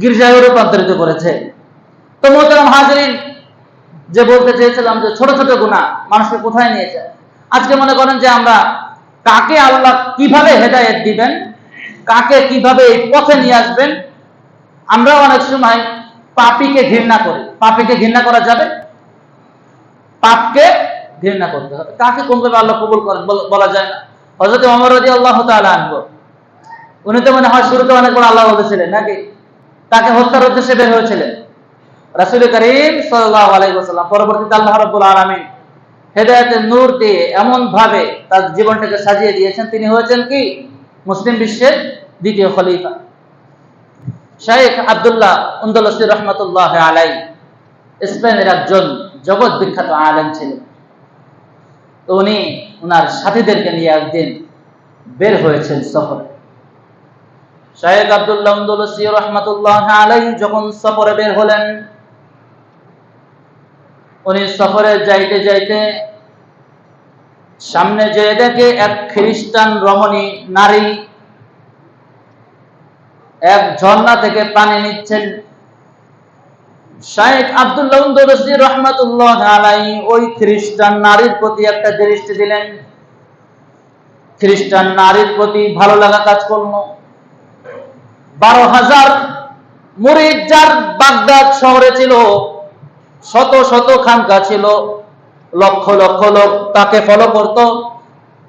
গির্জায় রূপান্তরিত করেছে। তো মোহতারাম হাজরিন, যে বলতে চেয়েছিলাম যে ছোট ছোট গুনাহ মানুষকে কোথায় নিয়ে যায়। আজকে মনে করেন যে আমরা কাকে আল্লাহ কিভাবে হেদায়েত দিবেন, কাকে কিভাবে এই পথে নিয়ে আসবেন, আমরা অনেক সময় পাপীকে ঘৃণা করি। পাপীকে ঘৃণা করা যাবে? পাপকে ঘৃণা করতে হবে। কাকে কোনভাবে আল্লাহ কবুল করেন বলা যায় না। হযরত ওমর রাদিয়াল্লাহু তাআলা আনহু, উনি তো মনে হয় শুরুতে অনেক বড় আল্লাহ বলেছিলেন নাকি? তাকে হত্যার উদ্দেশ্যে বের হয়েছিলেন রাসূল করিম সাল্লাল্লাহু আলাইহি ওয়াসাল্লাম। পরবর্তীতে আল্লাহ রাব্বুল আলামিন হেদায়েতের নূর দিয়ে এমন ভাবে তার জীবনটাকে সাজিয়ে দিয়েছেন, তিনি হয়েছেন কি মুসলিম বিশ্বের দ্বিতীয় খলিফা। শাইখ আব্দুল্লাহ আন্দালুসি রাহমাতুল্লাহ আলাইহি স্পেনের একজন জগৎ বিখ্যাত আলেম ছিলেন। তো উনি ওনার সাথীদেরকে নিয়ে একদিন বের হয়েছেন সফরে। শাইখ আব্দুল্লাহ আন্দালুসি রাহমাতুল্লাহ আলাইহি যখন সফরে বের হলেন, উনি সফরে যাইতে যাইতে সামনে যেয়ে দেখে এক খ্রিস্টান রমণী নারী এক ঝর্ণা থেকে পানি নিচ্ছেন। শাইখ আব্দুল্লাহ আন্দালুসি রাহমাতুল্লাহ আলাইহি ওই খ্রিস্টান নারীর প্রতি একটা দৃষ্টি দিলেন। খ্রিস্টান নারীর প্রতি ভালো লাগা কাজ করলো। 12,000 মুরিদ যার বাগদাদ শহরে ছিল, শত শত খানকা ছিল, লক্ষ লক্ষ লোক তাকে ফলো করত।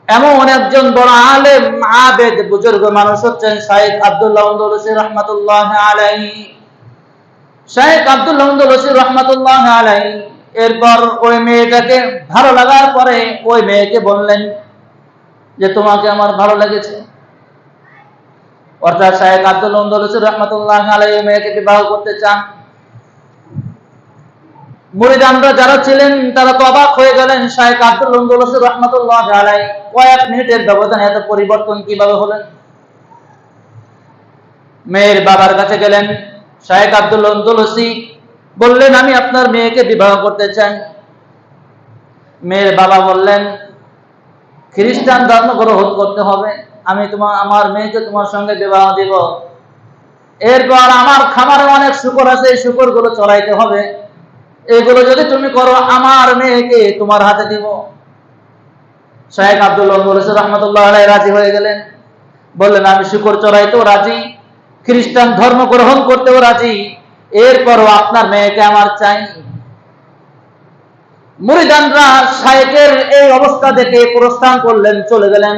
এমন একজন বড় আলেম আবেদ বুজুর্গ মানুষ হচ্ছেন শাইখ আব্দুল্লাহ আন্দালুসি রাহমাতুল্লাহ আলাইহি। শাইখ আব্দুল্লাহ আন্দালুসি রাহমাতুল্লাহ আলাইহি এরপর ওই মেয়েটাকে ভালো লাগার পরে ওই মেয়েকে বললেন যে তোমাকে আমার ভালো লেগেছে। অর্থাৎ শাইখ আব্দুল্লাহ আন্দালুসি রাহমাতুল্লাহ আলাইহি মেয়েকে বিবাহ করতে চান। মুরিদানরা যারা ছিলেন তারা তো অবাক হয়ে গেলেন, শাইখ আব্দুল্লাহ আন্দালুসি রাহমাতুল্লাহ আলাইহি কয়েক মিনিটের ব্যবধানে এত পরিবর্তন কিভাবে হলেন। মেয়ের বাবার কাছে গেলেন, শাইখ আব্দুল্লাহ আন্দালুসি বললেন আমি আপনার মেয়েকে বিবাহ করতে চাই। মেয়ের বাবা বললেন খ্রিস্টান ধর্ম গ্রহণ করতে হবে, আমি আমার মেয়েকে তোমার সঙ্গে বিবাহ দিব। এরপর আমার খামারে অনেক শুকর আছে, এই শুকরগুলো চড়াইতে হবে, এগুলো যদি তুমি করো আমার মেয়েকে তোমার হাতে দিব। শাইখ আব্দুল্লাহ আন্দালুসি রাহমাতুল্লাহ আলাইহি রাজি হয়ে গেলেন, বললেন আমি শুকর চড়াইতেও রাজি, খ্রিস্টান ধর্ম গ্রহণ করতেও রাজি, এরপরও আপনার মেয়েকে আমার চাই। মুরিদানরা শাইখের এই অবস্থা দেখে প্রস্থান করলেন, চলে গেলেন।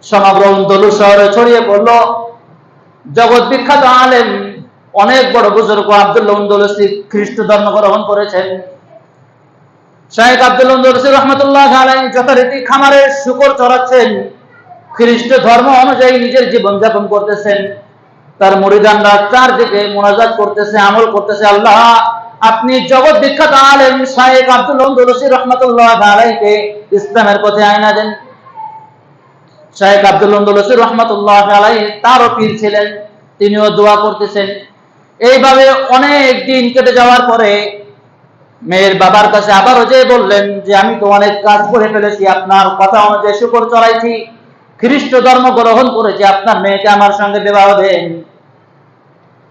সমগ্র আন্দালুস শহরে ছড়িয়ে পড়ল জগৎ বিখ্যাত আলেম অনেক বড় বুজুর্গ আব্দুল্লাহ আন্দালুসি খ্রিস্ট ধর্ম গ্রহণ করেছেন। শাইখ আব্দুল্লাহ আন্দালুসি রাহমাতুল্লাহ আলাইহি যথারীতি খামারে শুকর চড়াচ্ছেন, খ্রিস্ট ধর্ম অনুযায়ী নিজের জীবন যাপন করতেছেন। তার মুরিদানরা চারদিকে মুনাজাত করতেছে, আমল করতেছে, আল্লাহ আপনি জগৎ বিখ্যাত আলেম শাইখ আব্দুল্লাহ আন্দালুসি রাহমাতুল্লাহ আলাইহিকে ইসলামের পথে আয়না দেন। শাইখ আব্দুল্লাহ আন্দালুসি রাহমাতুল্লাহ আলাইহি তারও পীর ছিলেন, তিনিও দোয়া করতেছেন। এইভাবে অনেক দিন কেটে যাওয়ার পরে মেয়ের বাবার কাছে আবারও যে বললেন যে আমি তো অনেক কাজ করে ফেলেছি, আপনার কথা অনুযায়ী শুকর চড়াইছি, খ্রিস্ট ধর্ম গ্রহণ করেছি, আপনার মেয়েকে আমার সঙ্গে বিবাহ দেন।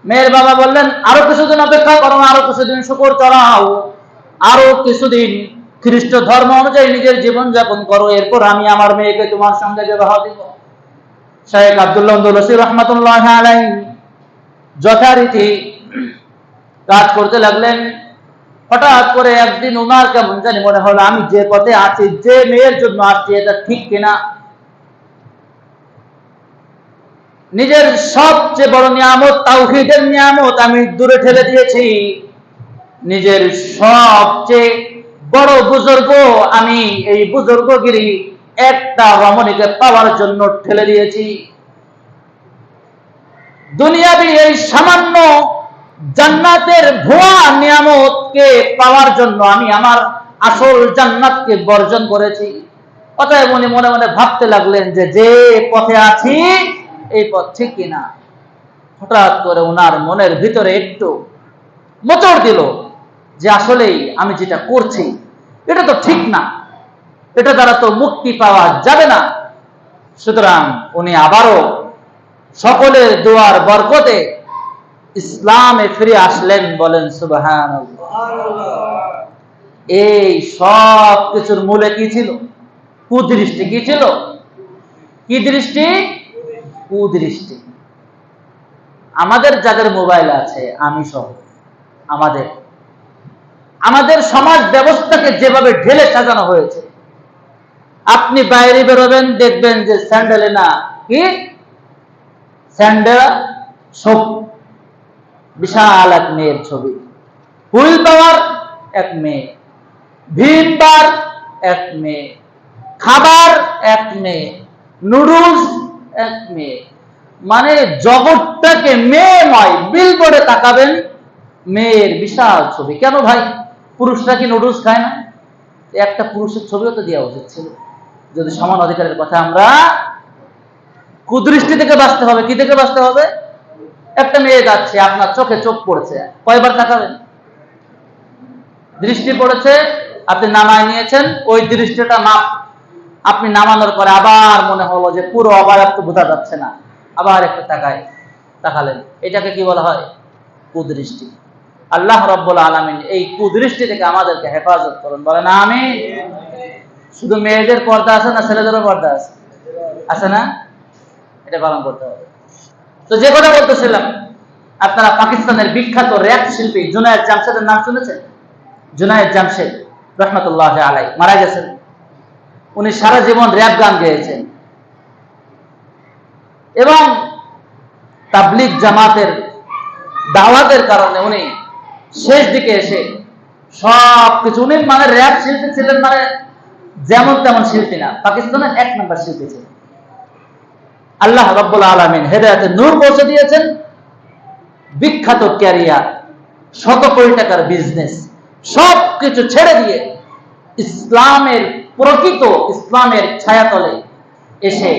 মেয়ের বাবা বললেন আরো কিছুদিন অপেক্ষা করো, আরো কিছুদিন শুকর চড়াও, আরো কিছুদিন খ্রিস্ট ধর্ম অনুযায়ী নিজের জীবন যাপন করো, এরপর আমি আমার মেয়েকে তোমার সঙ্গে বিবাহ দিব। শাইখ আব্দুল্লাহ আন্দালুসি রাহমাতুল্লাহ আলাইহি যথারীতি কাজ করতে লাগলেন। হঠাৎ করে একদিন ওনার কেমন জানি মনে হলো আমি যে পথে আছি, যে মেয়ের জন্য আসছি, এটা ঠিক কিনা। নিজের সবচেয়ে বড় নিয়ামত তাওহীদের নিয়ামত আমি দূরে ঠেলে দিয়েছি, নিজের সবচেয়ে বড় বুজুর্গ আমি এই বুজুর্গগিরি একটা রমণীকে পাওয়ার জন্য ঠেলে দিয়েছি। দুনিয়াবি এই সামান্য জান্নাতের ভুয়া নিয়ামতকে পাওয়ার জন্য আমি আমার আসল জান্নাতকে বর্জন করেছি। অতএব উনি মনে মনে ভাবতে লাগলেন যে যে পথে আছি এই পথ ঠিক কিনা। হঠাৎ করে ওনার মনের ভিতরে একটু মোচড় দিল যে আসলেই আমি যেটা করছি এটা তো ঠিক না, এটা দ্বারা তো মুক্তি পাওয়া যাবে না। সুতরাং উনি আবারও সকলের দোয়ার বরকতে ইসলামে ফিরে আসলেন, বলেন সুবহানাল্লাহ। এই সব কিছুর মূলে কি ছিল? কুদৃষ্টি। কি ছিল? কি দৃষ্টি? কুদৃষ্টি। আমাদের যাদের মোবাইল আছে, আমি সহ, আমাদের সমাজ ব্যবস্থাকে যেভাবে ঢেলে সাজানো হয়েছে, আপনি বাইরে বেরোবেন, দেখবেন যে স্যান্ডেলে না কি স্যান্ডেল সব বিশাল এক মেয়ের ছবি, হুইল পাওয়ার এক মেয়ে, ভীম বার এক মেয়ে, খাবার এক মেয়ে, নুডলস এক মেয়ে, মানে জগৎটাকে মেয়েময়। বিলবোর্ডে তাকাবেন, মেয়ের বিশাল ছবি। কেন ভাই? পুরুষরা কি নুডলস খায় না? একটা পুরুষের ছবিও তো দেওয়া উচিত ছিল। যদি সমান অধিকারের কথা, আমরা কুদৃষ্টি থেকে বাঁচতে হবে। কি থেকে বাঁচতে হবে? একটা মেয়ে যাচ্ছে, আপনার চোখে চোখ পড়েছে, কয়বার তাকাবেন? দৃষ্টি পড়েছে, আপনি নামায় নিয়েছেন, ওই দৃষ্টিটা মাপ, আপনি নামানোর পরে আবার মনে হলো যে পুরো অবয়ব তো বোঝা যাচ্ছে না, আবার একটা তাকালেন। এটাকে কি বলা হয়? কুদৃষ্টি। আল্লাহ রাব্বুল আলামিন এই কুদৃষ্টি থেকে আমাদেরকে হেফাজত করুন, বলেন আমিন। শুধু মেয়েদের পর্দা আছে না, ছেলেদেরও পর্দা আছে? আছে না? এটা পালন করতে হবে। তো যে কথা বলতেছিলাম, আপনারা পাকিস্তানের বিখ্যাত র‍্যাপ শিল্পী জুনায়েদ জামশেদের নাম শুনেছেন? জুনায়েদ জামশেদ রহমাতুল্লাহ আলাইহি মারা গেছেন। উনি সারা জীবন র‍্যাপ গান গেয়েছেন এবং তাবলীগ জামাতের দাওয়াতের কারণে উনি শেষ দিকে এসে সবকিছু, উনি মানে র‍্যাপ শিল্পী ছিলেন, মানে যেমন তেমন শিল্পী না, পাকিস্তানের 1 নম্বর শিল্পী ছিলেন। আল্লাহ রাব্বুল আলামিন হেদায়েতের নূর পৌঁছে দিয়েছেন, বিখ্যাত ক্যারিয়ার, শত কোটি টাকার বিজনেস, সবকিছু ছেড়ে দিয়ে ইসলামের প্রকৃত ইসলামের ছায়াতলে এসে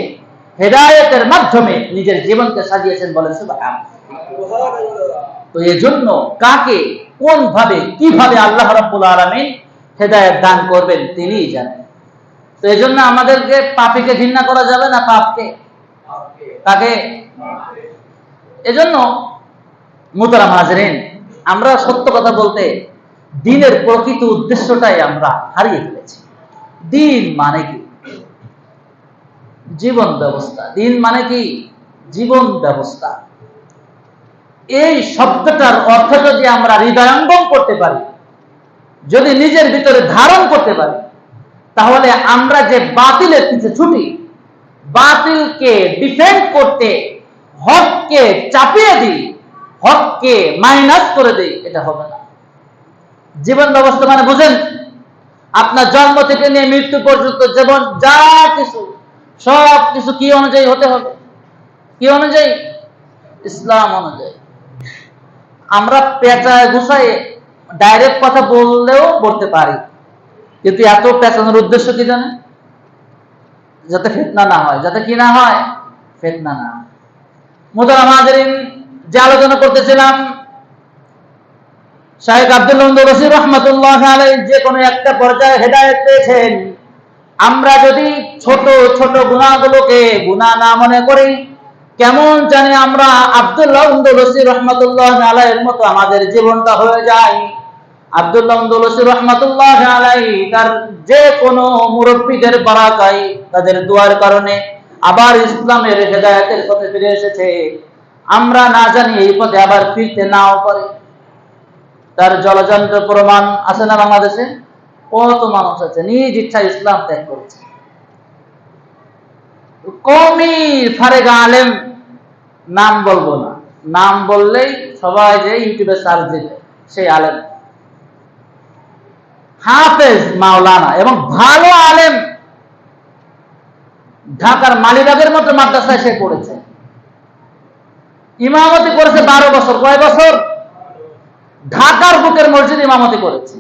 হেদায়েতের মাধ্যমে নিজের জীবনকে সাজিয়েছেন, বলেন সুবহানাল্লাহ। তো এজন্য কাকে, কোন ভাবে, কিভাবে আল্লাহ রাব্বুল আলামিন হেদায়েত দান করবেন তিনিই জানেন। তো এজন্য আমাদেরকে পাপীকে ঘৃণা করা যাবে না, পাপকে। কাকে? এজন্য মুহতারাম হাজরিন, আমরা সত্য কথা বলতে দ্বীনের প্রকৃত উদ্দেশ্যটাই আমরা হারিয়ে ফেলেছি। দ্বীন মানে কি? জীবন ব্যবস্থা। দ্বীন মানে কি? জীবন ব্যবস্থা। এই শব্দটার অর্থ যদি আমরা হৃদয়ঙ্গম করতে পারি, যদি নিজের ভিতরে ধারণ করতে পারি, তাহলে আমরা যে বাতিলের পিছে ছুটি, বাতিলকে ডিফেন্ড করতে হককে চাপিয়ে দিই, হককে মাইনাস করে দিই, এটা হবে না। জীবন ব্যবস্থা মানে বুঝেন, আপনার জন্ম থেকে নিয়ে মৃত্যু পর্যন্ত জীবন যা কিছু, সব কিছু কি অনুযায়ী হতে হবে? কি অনুযায়ী? ইসলাম অনুযায়ী। আমরা পেঁচায় গুছায় ডাইরেক্ট কথা বললেও বলতে পারি, কিন্তু এত পেঁচানোর উদ্দেশ্য কি জানেন? যাতে ফিতনা না হয়। যাতে কি না হয়? ফিতনা না। মুহতারাম হাজরিন, যে আলোচনা করতেছিলাম, শাইখ আব্দুল্লাহ উন্দুলুসি রাহমাতুল্লাহ আলাইহি যে কোনো একটা পর্যায়ে হেদায়েত পেয়েছেন। আমরা যদি ছোট ছোট গুনাহগুলোকে গুনাহ না মনে করি, কেমন জানি আমরা আব্দুল্লাহ উন্দুলুসি রাহমাতুল্লাহ আলাইহির মতো আমাদের জীবনটা হয়ে যায়। আব্দুল্লাহ উন্দুলুসি রাহমাতুল্লাহ আলাইহি তার যে কোনো মুরব্বিদের বারাকায়, তাদের দোয়ার কারণে আবার ইসলামের হেদায়েতের পথে ফিরে এসেছে। আমরা না জানি এই পথে আবার ফিরতে নাও পারে। তার জলযন্ত্র প্রমাণ আছে না বাংলাদেশে? কত মানুষ আছে নিজ ইচ্ছা ইসলাম ত্যাগ করেছে। কওমি ফারেগা আলেম, নাম বলবো না, নাম বললেই সবাই যে ইউটিউবে সার্চ দিবে, সেই আলেম হাফেজ মাওলানা এবং ভালো আলেম, ঢাকার মালিবাগের মতো মাদ্রাসায় সে পড়েছে, ইমামতি করেছে 12 বছর। কয় বছর? ঢাকার বুকের মসজিদ ইমামতি করেছে,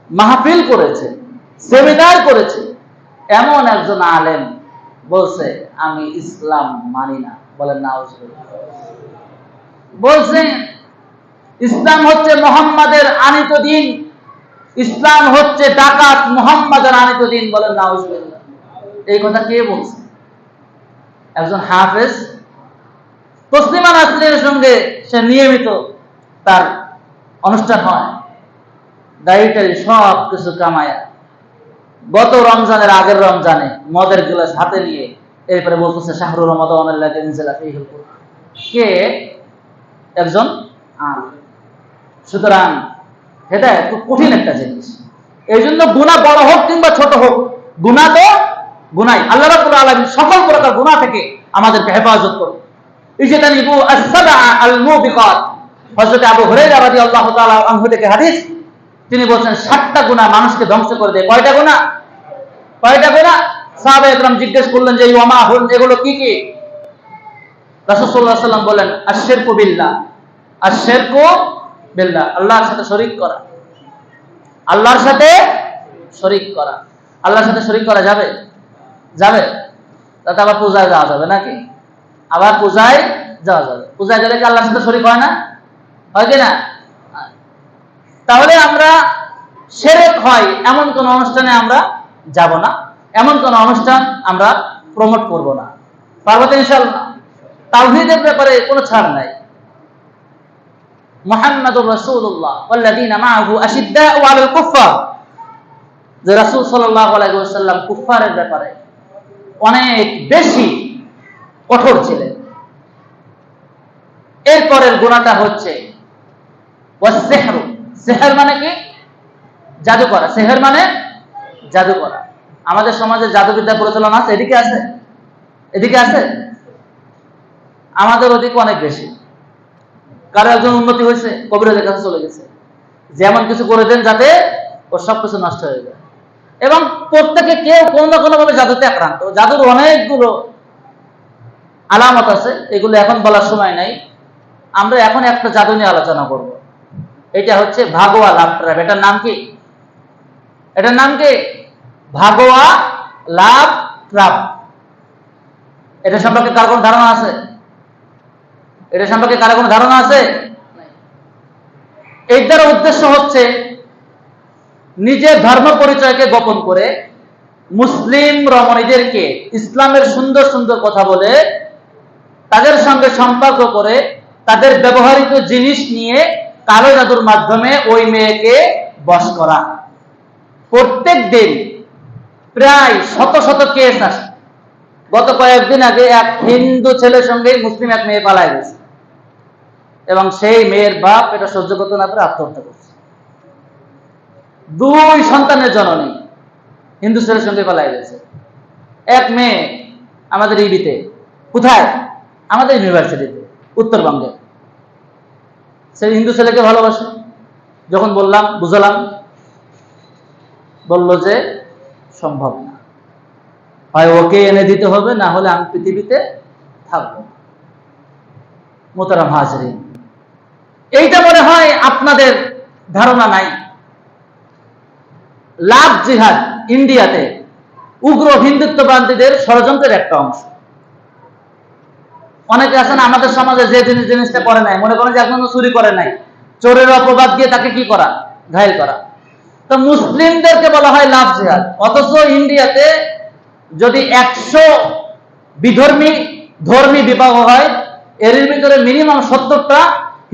মাহফিল করেছে, সেমিনার করেছে। এমন একজন আলেম বলছে আমি ইসলাম মানি না, বলেন নাউজুবিল্লাহ। বলছেন ইসলাম হচ্ছে মুহাম্মাদের আনিত দিন, ইসলাম হচ্ছে ডাকাত মুহাম্মাদের আনিত দিন, বলেন নাউজুবিল্লাহ। এই কথা কে বলছে? একজন হাফেজ তসলিমা নাসরিনের সঙ্গে সে নিয়মিত তার অনুষ্ঠান হয়, দাড়িটারি সব কিছু কামায়া গত রমজানের আগের রমজানে মদের গ্লাস হাতে নিয়ে এরপরে বলতেছে শাহরুর রমাদান আল্লাযী আনজালা ফীহিল কুরআন। কে? একজন আলেম। সুতরাং এটা খুব কঠিন একটা জিনিস। এই জন্য গুনাহ বড় হোক কিংবা ছোট হোক, গুনাহ তো গুনাহ। আল্লাহ রাব্বুল আলামিন সকল প্রকার গুনাহ থেকে আমাদেরকে হেফাজত করুন। ইজতানিবু আস-সাবআ আল-মুবিকাত। হযরত আবু হুরায়রা রাদিয়াল্লাহু তাআলা আনহু থেকে হাদিস, তিনি বলেন 7টা গুনাহ মানুষকে ধ্বংস করে দেয়। কয়টা গুনাহ? কয়টা গুনাহ? সাহাবায়ে কেরাম জিজ্ঞেস করলেন যে ওয়া মা হুন, এগুলো কি কি? রাসূল সাল্লাল্লাহু আলাইহি ওয়াসাল্লাম বলেন আশ-শিরকু বিল্লাহ। আশ-শিরকু বিল্লাহ, আল্লাহর সাথে শরীক করা। আল্লাহর সাথে শরীক করা। আল্লাহর সাথে শরীক করা যাবে? যাবে? তাতে আবার পূজায় যাওয়া যাবে নাকি? আবার পূজায় যাওয়া যাবে। পূজায় গেলে কি আল্লাহর সাথে শরীক হয় না? হয় কি না? তাহলে আমরা শিরক হয় এমন কোন অনুষ্ঠানে আমরা যাব না, এমন কোন অনুষ্ঠান আমরা প্রমোট করব না। পারবো তো ইনশাআল্লাহ? তাওহীদের ব্যাপারে কোনো ছাড় নাই। মুহাম্মাদুর রাসূলুল্লাহ ওয়াল্লাযীনা মাআহু আশিদ্দাউ আলাল কুফফার, যে রাসূল সাল্লাল্লাহু আলাইহি ওয়াসাল্লাম কুফফারের ব্যাপারে অনেক বেশি কঠোর ছিলেন। এরপরের গুনাহটা হচ্ছে ওয়াস-সিহর। সিহর মানে কি? জাদু করা। সিহর মানে জাদু করা। আমাদের সমাজে জাদুবিদ্যা প্রচলন আছে, এদিকে আছে? এদিকে আছে? আমাদের ওদিকে অনেক বেশি। কারো একজন উন্নতি হয়েছে, কবিরাজের কাছে চলে গেছে, যেমন কিছু করে দেন যাতে ওর সবকিছু নষ্ট হয়ে যায়। এবং প্রত্যেকে কেউ কোনো না কোনো ভাবে জাদুতে আক্রান্ত। জাদুর অনেকগুলো আলামত আছে, এগুলো এখন বলার সময় নাই। আমরা এখন একটা জাদু নিয়ে আলোচনা করব। এটা হচ্ছে ভাগোয়া লাভ ট্র্যাপ। এটার নাম কি? এটার নাম কি? ভাগোয়া লাভ ট্র্যাপ। এটা সম্পর্কে কার কোনো ধারণা আছে? এটা সম্পর্কে কার কোনো ধারণা আছে? এটার উদ্দেশ্য হচ্ছে নিজের ধর্ম পরিচয়কে গোপন করে মুসলিম রমণীদেরকে ইসলামের সুন্দর সুন্দর কথা বলে তাদের সঙ্গে সম্পর্ক করে তাদের ব্যবহৃত জিনিস নিয়ে কালো জাদুর মাধ্যমে ওই মেয়েকে বশ করা। প্রত্যেক দিন প্রায় শত শত কেস আসে। গত কয়েকদিন আগে এক হিন্দু ছেলের সঙ্গে মুসলিম এক মেয়ে পালায় গেছে এবং সেই মেয়ের বাপ এটা সহ্য করতে না পারে আত্মহত্যা করছে। 2 সন্তানের জননী হিন্দু ছেলের সঙ্গে পালায় গেছে। এক মেয়ে আমাদের ইবিতে, কোথায়? আমাদের ইউনিভার্সিটিতে, উত্তরবঙ্গে। সেই হিন্দু ছেলেকে ভালোবাসে। যখন বললাম, বুঝালাম, বলল যে সম্ভব না, হয় ওকে এনে দিতে হবে, না হলে আমি পৃথিবীতে থাকবো। মোহতারাম হাজরিন, এইটা মনে হয় আপনাদের ধারণা নাই। লাভ জিহাদ ইন্ডিয়াতে উগ্র হিন্দুত্ববাদীদের ষড়যন্ত্রের একটা অংশ। অনেকে আছেন আমাদের সমাজে যে জিনিসটা করে নাই, মনে করেন যে এখনো চুরি করে নাই, চোরের অপবাদ দিয়ে তাকে কি করা? ঘায়েল করা। তো মুসলিমদেরকে বলা হয় লাভ জিহাদ। অথচ ইন্ডিয়াতে যদি 100 ধর্মী বিবাহ হয়, এর ভিতরে মিনিমাম 70টা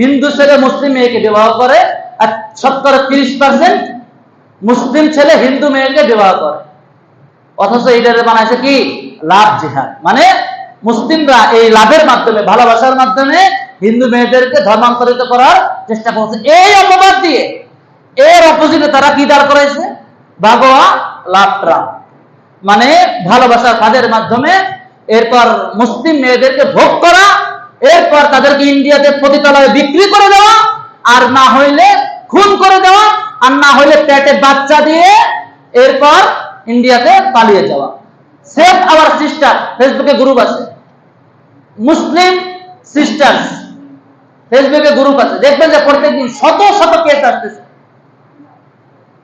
হিন্দু ছেলে মুসলিম মেয়েকে বিবাহ করে, আর 30% মুসলিম ছেলে হিন্দু মেয়েকে বিবাহ করে। অথচ এইটারে বানাইছে কি? লাভ জিহাদ। মানে মুসলিমরা এই লাভের মাধ্যমে, ভালোবাসার মাধ্যমে হিন্দু মেয়েদেরকে ধর্মান্তরিত করার চেষ্টা করছে। এই অপবাদ দিয়ে এর অপোজিটে তারা কি দাঁড় করাইছে? ভাগোয়া লাভ ট্র্যাপ। মানে ভালোবাসার ফাঁদের মাধ্যমে এরপর মুসলিম মেয়েদেরকে ভোগ করা, এরপর তাদেরকে ইন্ডিয়াতে পতিতালয়ে বিক্রি করে দেওয়া, আর না হইলে খুন করে দেওয়া, আর না হইলে পেটে বাচ্চা দিয়ে এরপর ইন্ডিয়াতে পালিয়ে যাওয়া। সেভ আওয়ার সিস্টার ফেসবুকে গ্রুপ আছে, মুসলিম সিস্টার্স ফেসবুকে গ্রুপ আছে। দেখবেন যে প্রত্যেকদিন শত শত কেস আসতেছে।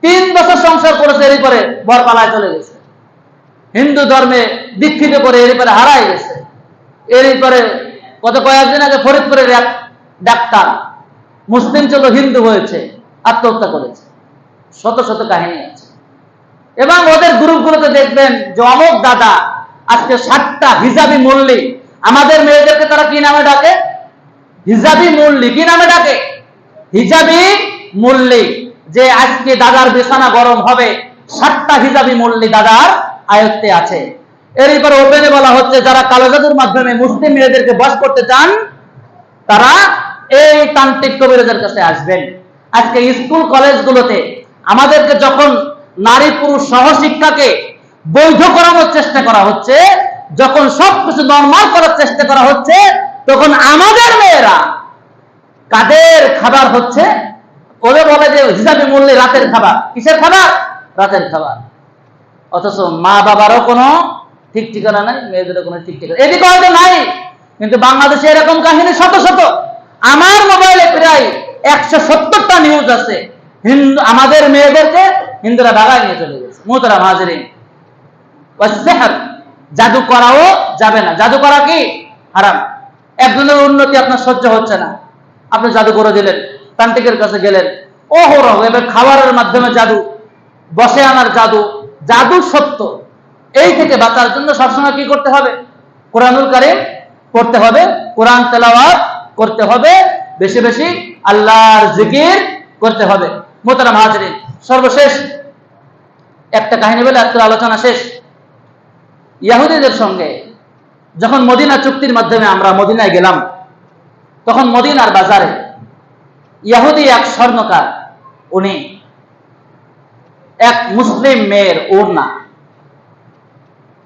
3 বছর সংসার করেছে, এরই পরে বর পালায় চলে গেছে। হিন্দু ধর্মে দীক্ষিত করে এরই পরে হারায় গেছে। এরই পরে গত কয়েকদিন আগে ফরিদপুরের এক ডাক্তার মুসলিম ছিল, হিন্দু হয়েছে, আত্মহত্যা করেছে। শত শত কাহিনী আছে। এবং ওদের গ্রুপগুলোতে দেখবেন যে অমুক দাদা আজকে 7টা হিজাবি মল্লিক আমাদের মেয়েদেরকে তারা কি নামে ডাকে? হিজাবি মুল্লি। কি নামে ডাকে? হিজাবি মুল্লি। যে আজকে দাদার বিছানা গরম হবে, 7টা হিজাবি মুল্লি দাদার আয়ত্তে আছে। এরপর ওপেনে বলা হচ্ছে যারা কালো জাদুর মাধ্যমে মুসলিম মেয়েদেরকে বশ করতে চান তারা এই তান্ত্রিক কবিরাজের কাছে আসবেন। আজকে স্কুল কলেজগুলোতে আমাদেরকে যখন নারী পুরুষ সহশিক্ষাকে বৈধ করানোর চেষ্টা করা হচ্ছে, যখন সবকিছু নরমাল করার চেষ্টা করা হচ্ছে, তখন আমাদের মেয়েরা কাদের খাবার হচ্ছে? ওদের বলে যে হিসাবে মূল্যে রাতের খাবার। কিসের খাবার? রাতের খাবার। অথচ মা বাবারও কোনো ঠিক ঠিকানা নাই, মেয়েদেরও কোনো ঠিক ঠিকানা। এদিকে হয়তো নাই, কিন্তু বাংলাদেশে এরকম কাহিনী শত শত। আমার মোবাইলে প্রায় 170টা নিউজ আছে হিন্দু আমাদের মেয়েদেরকে হিন্দুরা ভাগায় নিয়ে চলে গেছে। মুহতারাম হাজিরিন, জাদু করাও যাবে না। জাদু করা কি? হারাম। একজনের উন্নতি আপনার সহ্য হচ্ছে না, আপনি জাদু করে দিলেন, তান্ত্রিকের কাছে গেলেন, ওহরহ এবার খাবারের মাধ্যমে জাদু, বসে আনার জাদু, জাদু সত্য। এই থেকে বাঁচার জন্য সবসময় কি করতে হবে? কোরআনুল কারীম পড়তে হবে, কোরআন তেলাওয়াত করতে হবে, বেশি বেশি আল্লাহর জিকির করতে হবে। মুহতারাম হাজিরিন, সর্বশেষ একটা কাহিনী বলে আজকের আলোচনা শেষ। ইহুদিদের সঙ্গে যখন মদিনা চুক্তির মাধ্যমে আমরা মদিনায় গেলাম, তখন মদিনার বাজারে ইহুদি এক স্বর্ণকার, উনি এক মুসলিম মেয়ের ওড়না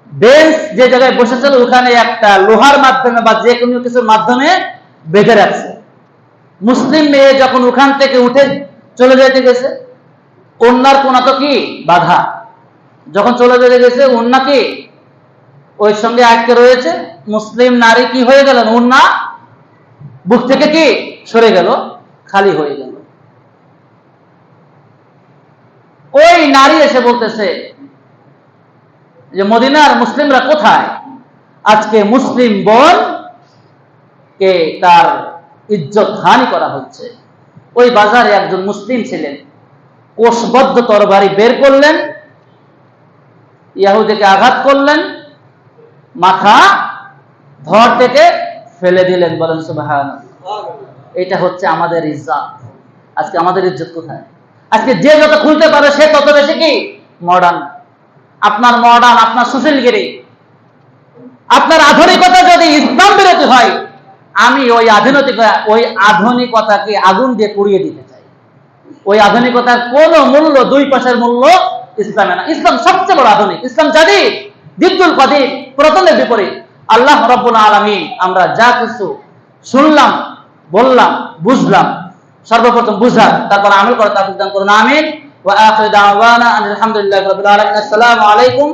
বেঞ্চ যে জায়গায় বসেছিল ওখানে একটা লোহার মাধ্যমে বা যে কোনো কিছুর মাধ্যমে বেঁধে রাখছে। মুসলিম মেয়ে যখন ওখান থেকে উঠে চলে যেতে গেছে, ওড়নার কোনা তো কি বাধা, যখন চলে যেতে গেছে ওড়না কি ওই সঙ্গে আটকে রয়েছে। মুসলিম নারী কি হয়ে গেলেন? ওড়না বুক থেকে কি সরে গেল, খালি হয়ে গেল। ওই নারী এসে বলতেছে যে মদিনার মুসলিমরা কোথায়? আজকে মুসলিম বোন কে তার ইজ্জত হানি করা হচ্ছে। ওই বাজারে একজন মুসলিম ছিলেন, কোষবদ্ধ তরবারি বের করলেন, ইহুদিকে আঘাত করলেন, মাথা ধর থেকে ফেলে দিলেন। বলেন সুবহানাল্লাহ। এটা হচ্ছে আমাদের ইজ্জত। আজকে আমাদের ইজ্জত কোথায়? আজকে যে যত খুলতে পারে সে তত বেশি কি মডার্ন। আপনার মডার্ন, আপনার সুশীলগিরি, আপনার আধুনিকতা যদি ইসলাম বিরোধী হয়, আমি ওই আধুনিকতাকে আগুন দিয়ে পুড়িয়ে দিতে চাই। ওই আধুনিকতার কোন মূল্য, 2 পয়সার মূল্য ইসলামে না। ইসলাম সবচেয়ে বড় আধুনিক। ইসলাম জাদিদ, দিদ্দুল কাদির, পুরাতনের বিপরীত। আল্লাহ রাব্বুল আলামিন আমরা যা কিছু শুনলাম, বললাম, বুঝলাম, সর্বপ্রথম বুঝার, তারপর আমল করার তৌফিক দান করুন। আমিন। ওয়া আখিরু দাওয়ানা আলহামদুলিল্লাহি রাব্বিল আলামিন। আসসালামু আলাইকুম